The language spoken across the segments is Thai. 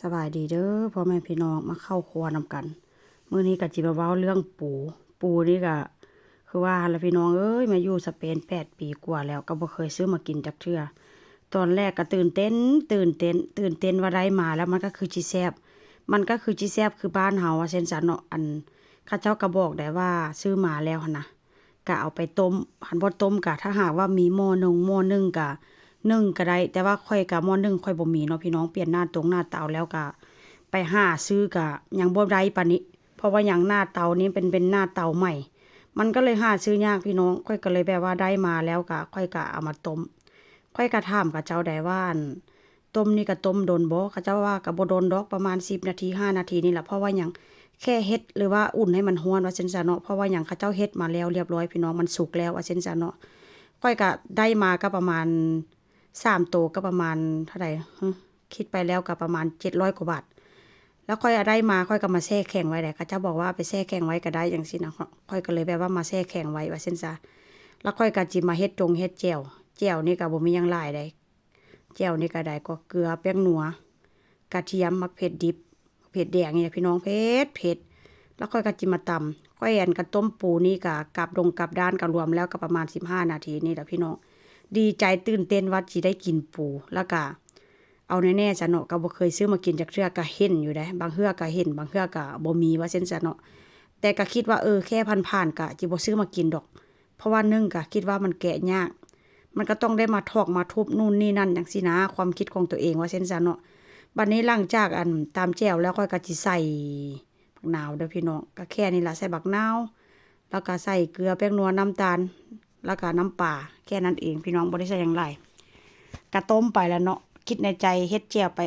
สบายดีเด้อพ่อแม่พี่น้องมาเข้าครัวนำกันมื้อนี้ก็จิมาเว้าเรื่องปูนี่ก็คือว่าหั่นล่ะพี่น้องเอ้ยมาอยู่สเปน8 ปีกว่าแล้วก็บ่เคยซื้อมากินจักเทื่อตอนแรกก็ตื่นเต้นว่าได้มาแล้วมันก็คือสิแซ่บคือบ้านเฮาว่าซั่นซะเนาะเขาเจ้าก็บอกได้ว่าซื้อมาแล้วหั่นน่ะก็เอาไปต้มหั้นบ่ต้มก็ถ้าหากว่ามีหม้อหนึ่งก็นึ่งก็ได้แต่ว่าข้อยก็หม้อนึ่งข้อยบ่มีเนาะพี่น้องเปลี่ยนหน้าเตาแล้วก็ไปหาซื้อก็ยังบ่ได้ปานนี้เพราะว่าหยังหน้าเตานี้เป็นหน้าเตาใหม่มันก็เลยหาซื้อยากพี่น้องข้อยก็เลยแบบว่าได้มาแล้วก็ข้อยก็เอามาต้มข้อยก็ถามเขาเจ้าได้ว่าต้มนี่ก็ต้มโดนบ่เขาเจ้าว่าก็บ่โดนดอกประมาณ10 นาที5 นาทีนี่แหละเพราะว่าหยังแค่เฮ็ดหรือว่าอุ่นให้มันร้อนว่าซั่นซะเนาะเพราะว่าหยังเขาเจ้าเฮ็ดมาแล้วเรียบร้อยพี่น้องมันสุกแล้วว่าซั่นซะเนาะข้อยก็ได้มาก็ประมาณ3 โตก็ประมาณเท่าใดคิดไปแล้วก็ประมาณ700 กว่าบาทแล้วค่อยเอาได้มาค่อยก็มาแช่แข็งไว้ได้เขาเจ้าบอกว่าไปแช่แข็งไว้ก็ได้จังซี่นะค่อยก็เลยแบบว่ามาแช่แข็งไว้ว่าซั่นซะแล้วค่อยก็จิมาเฮ็ดแจ่วนี่ก็บ่มีหยังหลายใดแจ่วนี่ก็ได้ก็เกลือแป้งนัวกระเทียมมะเขือดิบเผ็ดแดงนี่พี่น้องเผ็ดแล้วค่อยก็จิมาตำค่อยก็ต้มปูนี่ก็กลับด้านก็รวมแล้วก็ประมาณ15 นาทีนี่แหละพี่น้องดีใจตื่นเต้นว่าสิได้กินปูแล้วก็เอาแน่ๆซะเนาะก็บ่เคยซื้อมากินจักเทื่อก็เห็นอยู่เด้บางเทื่อก็เห็นบางเทื่อก็บ่มีว่าซั่นซะเนาะแต่ก็คิดว่าแค่ผ่านๆก็สิบ่ซื้อมากินดอกเพราะว่า1ก็คิดว่ามันแกะยากมันก็ต้องได้มาถอกมาทุบนู่นนี่นั่นจังซี่นะความคิดของตัวเองว่าซั่นซะเนาะบัดนี้หลังจากตำแจ่วแล้วข้อยก็สิใส่บักนาวเด้อพี่น้องก็แค่นี้ล่ะใส่บักนาวแล้วก็ใส่เกลือแป้งนัวน้ำตาลแล้วก็น้ำปลาแค่นั้นเองพี่น้องบ่ได้ใส่หยังหลายก็ต้มไปแล้วเนาะคิดในใจเฮ็ดแจ่วไป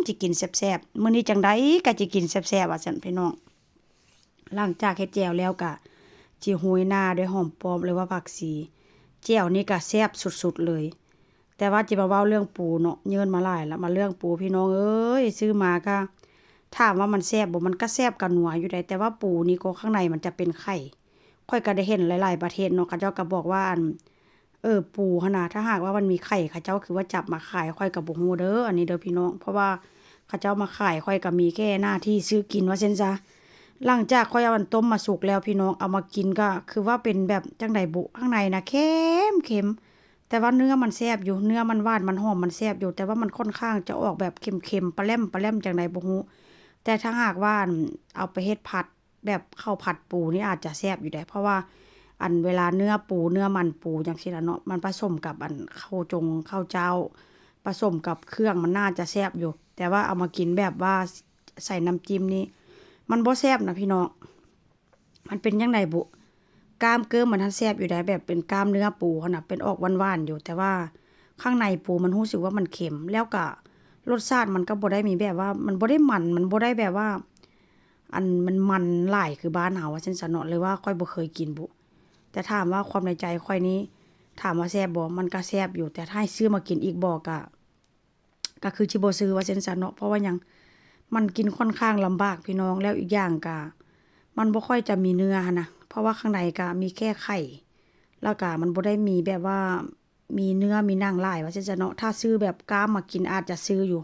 สิกินแซ่บๆมื้อนี้จังได๋ก็สิกินแซ่บๆว่าซั่นพี่น้องหลังจากเฮ็ดแจ่วแล้วก็สิโรยหน้าด้วยหอมป้อมหรือว่าผักชีแจ่วนี่ก็แซ่บสุดๆเลยแต่ว่าจิมาเว้าเรื่องปูเนาะเยินมาหลายแล้วมาเรื่องปูพี่น้องเอ้ยซื้อมาก็ถามว่ามันแซ่บบ่มันก็แซ่บกับนัวอยู่ได้แต่ว่าปูนี่ก็ข้างในมันจะเป็นไข่ข้อยก็ได้เห็นหลายๆประเทศเนาะเขาเจ้าก็บอกว่าปูหั่นน่ะถ้าหากว่ามันมีไข่เขาเจ้าคือว่าจับมาขายข้อยก็บ่ฮู้เด้ออันนี้เด้อพี่น้องเพราะว่าเขาเจ้ามาขายข้อยก็มีแค่หน้าที่ซื้อกินว่าซั่นซะหลังจากข้อยเอาอันต้มมาสุกแล้วพี่น้องเอามากินก็คือว่าเป็นแบบจั่งใดบุข้างในน่ะเค็มแต่ว่าเนื้อมันแซ่บอยู่เนื้อมันหวานมันหอมมันแซ่บอยู่แต่ว่ามันค่อนข้างจะออกแบบเค็มๆปะแล่มจั่งใดบ่ฮู้แต่ถ้าหากว่าเอาไปเฮ็ดผัดแบบข้าวผัดปูนี่อาจจะแซ่บอยู่ได้เพราะว่าเวลาเนื้อปูเนื้อมันปูจังซี่ล่ะเนาะมันผสมกับข้าวเจ้าผสมกับเครื่องมันน่าจะแซ่บอยู่แต่ว่าเอามากินแบบว่าใส่น้ำจิ้มนี่มันบ่แซ่บนะพี่น้องมันเป็นจังไดบุกล้ามเกิมมันทันแซ่บอยู่ได้แบบเป็นกล้ามเนื้อปูหั่นน่ะเป็นออกหวานๆอยู่แต่ว่าข้างในปูมันรู้สึกว่ามันเค็มแล้วก็รสชาติมันก็บ่ได้มีแบบว่ามันบ่ได้มันบ่ได้แบบว่ามันหลายคือบ้านเฮาว่าซั่นซะเนาะเลยว่าข้อยบ่เคยกินบุแต่ถามว่าความในใจข้อยนี้ถามว่าแซ่บบ่มันก็แซ่บอยู่แต่ถ้าให้ซื้อมากินอีกบ่ก็คือสิบ่ซื้อว่าซั่นซะเนาะเพราะว่าหยังมันกินค่อนข้างลำบากพี่น้องแล้วอีกอย่างก็มันบ่ค่อยจะมีเนื้อหันน่ะเพราะว่าข้างในก็มีแค่ไข่แล้วก็มันบ่ได้มีแบบว่ามีเนื้อมีหนังหลายว่าซั่นซะเนาะถ้าซื้อแบบกล้ามมากินอาจจะซื้ออยู่